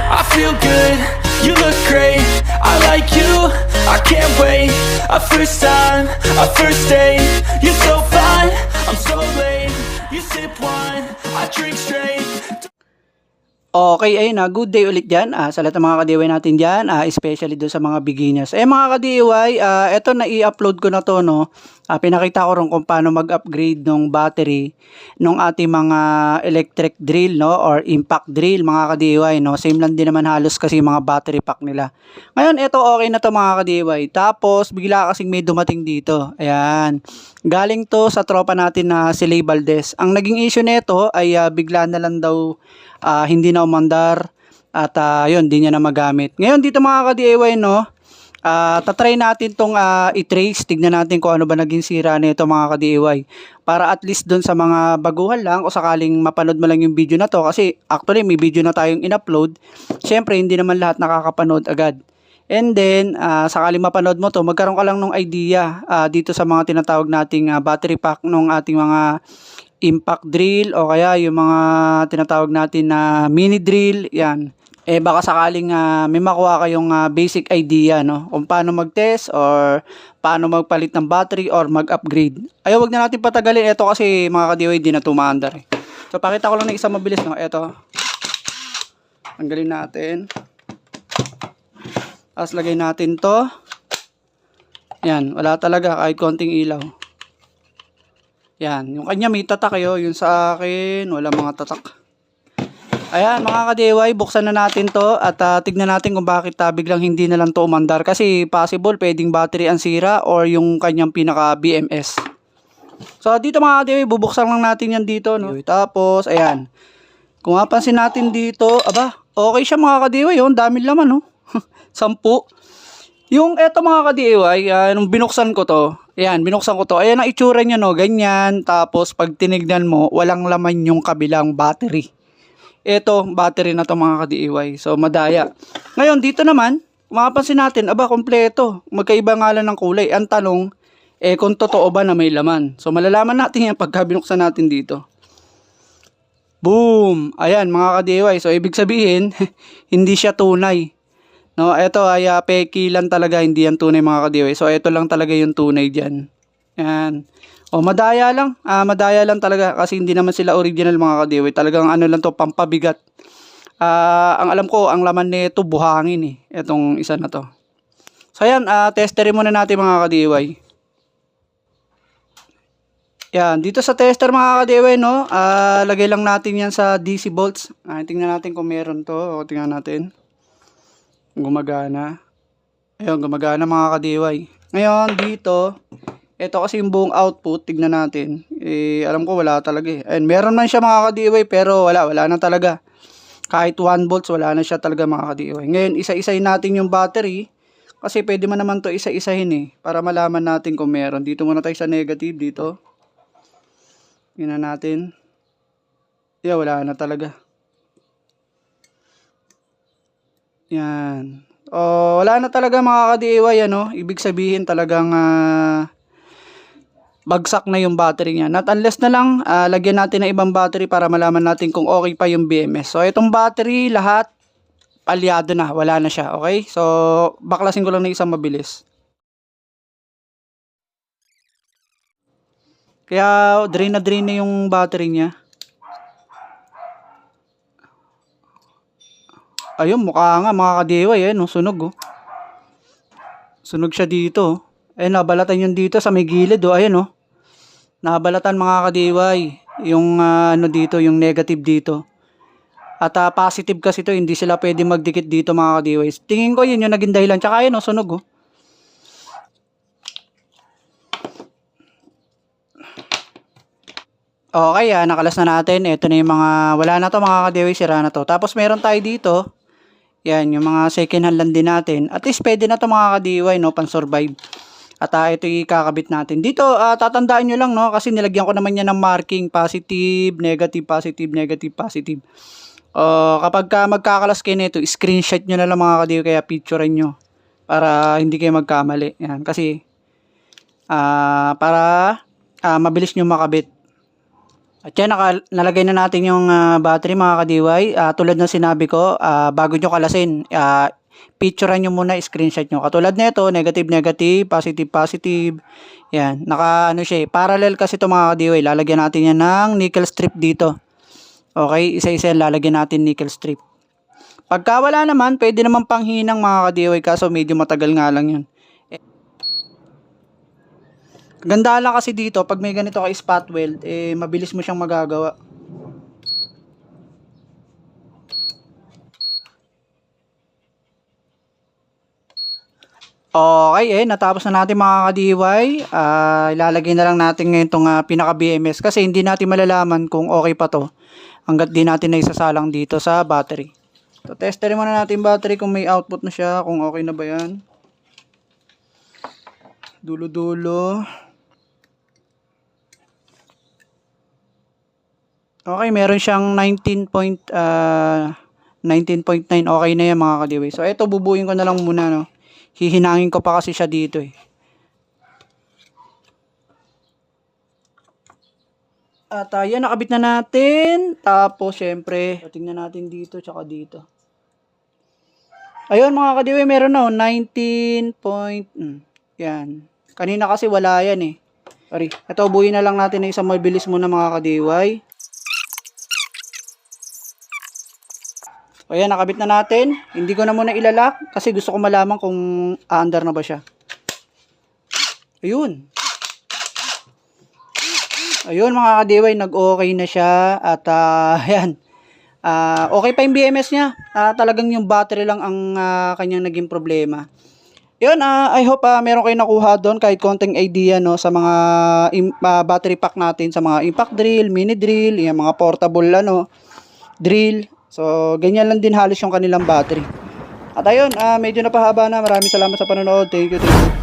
I feel good, you look great, I like you, I can't wait. A first time, a first date, you're so fine, I'm so late. You sip wine, I drink straight. Okay, ayun na, good day ulit dyan sa lahat ng mga ka-DIY natin dyan, especially doon sa mga beginners. Mga ka-DIY, eto na i-upload ko na to, no? Pinakita ko rin kung paano mag-upgrade ng battery ng ating mga electric drill, no? Or impact drill, mga ka-DIY, no? Same lang din naman halos kasi mga battery pack nila. Ngayon, eto okay na to mga ka-DIY. Tapos, bigla kasing may dumating dito. Ayan. Galing to sa tropa natin na si Lay Valdez. Ang naging issue nito ay bigla na lang daw hindi na umandar at yun, di niya na magamit. Ngayon dito mga ka-DIY, no, tatry natin tong i-trace, tignan natin kung ano ba naging sira nito mga ka-DIY, para at least dun sa mga baguhan lang o sakaling mapanood mo lang yung video na to, kasi actually may video na tayong in-upload, syempre hindi naman lahat nakakapanood agad. And then, sakaling mapanood mo to, magkaroon ka lang ng idea dito sa mga tinatawag nating battery pack ng ating mga impact drill o kaya yung mga tinatawag natin na mini drill, yan. Baka sakaling may makuha kayong basic idea, no, kung paano mag-test or paano magpalit ng battery or mag-upgrade. Wag na natin patagalin ito kasi mga ka-DIY di na tumaandar eh. So pakita ko lang ng isang mabilis, no. Ito. Tanggalin natin. Tapos lagay natin to. Yan, wala talaga kahit konting ilaw. Yan, yung kanya may tatak yung sa akin, wala mga tatak. Ayan, mga ka-DIY, buksan na natin to at tignan natin kung bakit biglang hindi na lang to umandar. Kasi possible, pwedeng battery ang sira or yung kanyang pinaka BMS. So, dito mga ka-DIY, bubuksan lang natin yan dito, no? Tapos, ayan. Kung mapansin natin dito, aba, okay siya mga ka-DIY, yung dami laman, no? 10. Yung eto mga ka-DIY, nung binuksan ko to, ayan, binuksan ko to, ayan ang itsura niya, no, ganyan. Tapos pag tinignan mo, walang laman yung kabilang battery. Eto, battery na to mga ka-DIY. So, madaya. Ngayon, dito naman, mapapansin natin, aba, kompleto. Magkaiba nga lang ng kulay. Ang tanong, kung totoo ba na may laman. So, malalaman natin yan pagka binuksan natin dito. Boom! Ayan, mga ka-DIY. So, ibig sabihin, hindi siya tunay. No, ito ay peki lang talaga, hindi yan tunay mga ka-DIY. So ito lang talaga yung tunay diyan. Yan. Madaya lang. Madaya lang talaga kasi hindi naman sila original mga ka-DIY. Talagang ano lang to, pampabigat. Ang alam ko, ang laman nito buhangin eh. Itong isa na to. So yan, testerin muna natin mga ka-DIY. Yan, dito sa tester mga ka-DIY, no, lagay lang natin yan sa DC volts. Tingnan natin kung meron to. Tingnan natin. Gumagana. Ayun, gumagana mga ka-DIY. Ngayon, dito, ito kasi yung buong output, tignan natin. Alam ko wala talaga eh. Ayun, meron man siya mga ka-DIY, pero wala na talaga. Kahit 1 volts, wala na siya talaga mga ka-DIY. Ngayon, isa-isahin natin yung battery. Kasi pwede man naman to isa-isahin eh. Para malaman natin kung meron. Dito muna tayo sa negative, dito. Tingnan natin. Yeah, wala na talaga. Yan. Wala na talaga mga ka-DIY, ano? Ibig sabihin talagang bagsak na yung battery niya. Not unless na lang lagyan natin ng ibang battery para malaman natin kung okay pa yung BMS. So itong battery lahat palyado na, wala na siya, okay? So baklasin ko lang ng isang mabilis. Kaya drain na yung battery niya. Ayun, mukha nga mga ka-DIY, no, sunog oh. Sunog siya dito. Nabalatan yun dito sa may gilid oh, ayun oh. Nabalatan mga ka-DIY yung ano dito, yung negative dito. At positive kasi to, hindi sila pwede magdikit dito mga ka-DIY. Tingin ko yun yung naging dahilan. Tsaka ayun oh, sunog oh. Okay, nakalas na natin. Ito na yung mga, wala na to mga ka-DIY, sira na to. Tapos meron tayo dito. Yan, yung mga second hand lang din natin. At least pwede na to mga ka-DIY, no, pan-survive. At ito ikakabit natin. Dito, tatandaan nyo lang, no, kasi nilagyan ko naman yan ng marking, positive, negative, positive, negative, positive. Kapag magkakalas kayo nito, screenshot nyo na lang mga ka-DIY, kaya picturean nyo. Para hindi kayo magkamali. Yan, kasi, para mabilis nyo makabit. At yan, nalagay na natin yung battery mga kadiway. Tulad ng sinabi ko, bago nyo kalasin, picturean nyo muna, screenshot nyo. Katulad nito, negative, negative, positive, positive. Yan, ano siya, parallel kasi ito mga kadiway. Lalagyan natin yan ng nickel strip dito. Okay, isa-isa lalagyan natin nickel strip. Pagka wala naman, pwede naman panghinang mga kadiway, kaso medyo matagal nga lang yun. Ganda lang kasi dito, pag may ganito ka spot weld, mabilis mo siyang magagawa. Okay, natapos na natin mga ka-DIY. Ilalagay na lang natin ngayon itong pinaka-BMS kasi hindi natin malalaman kung okay pa to hanggat di natin na isasalang dito sa battery. So, testerin muna natin battery kung may output na siya, kung okay na ba yan. Dulo-dulo. Okay, meron siyang 19.9. Okay na yan mga ka-DIY. So, ito bubuin ko na lang muna, no. Hihinangin ko pa kasi siya dito eh. At yan, nakabit na natin. Tapos, syempre, tingnan natin dito, tsaka dito. Ayun mga kadiwi, meron na 19 point. Yan. Kanina kasi wala yan eh. Sorry. Ito, buuin na lang natin ng isang mabilis muna mga kadiway. Ayan, nakabit na natin. Hindi ko na muna ilalak kasi gusto ko malaman kung aandar na ba siya. Ayun. Ayun mga kadiway, nag-okay na siya. At ayan. Okay pa yung BMS niya. Talagang yung battery lang ang kanyang naging problema. Yun, I hope meron kayo nakuha doon kahit konting idea no, sa mga battery pack natin. Sa mga impact drill, mini drill, yung mga portable drill. So, ganyan lang din halos yung kanilang battery. At ayun, medyo napahaba na. Maraming salamat sa panonood. Thank you.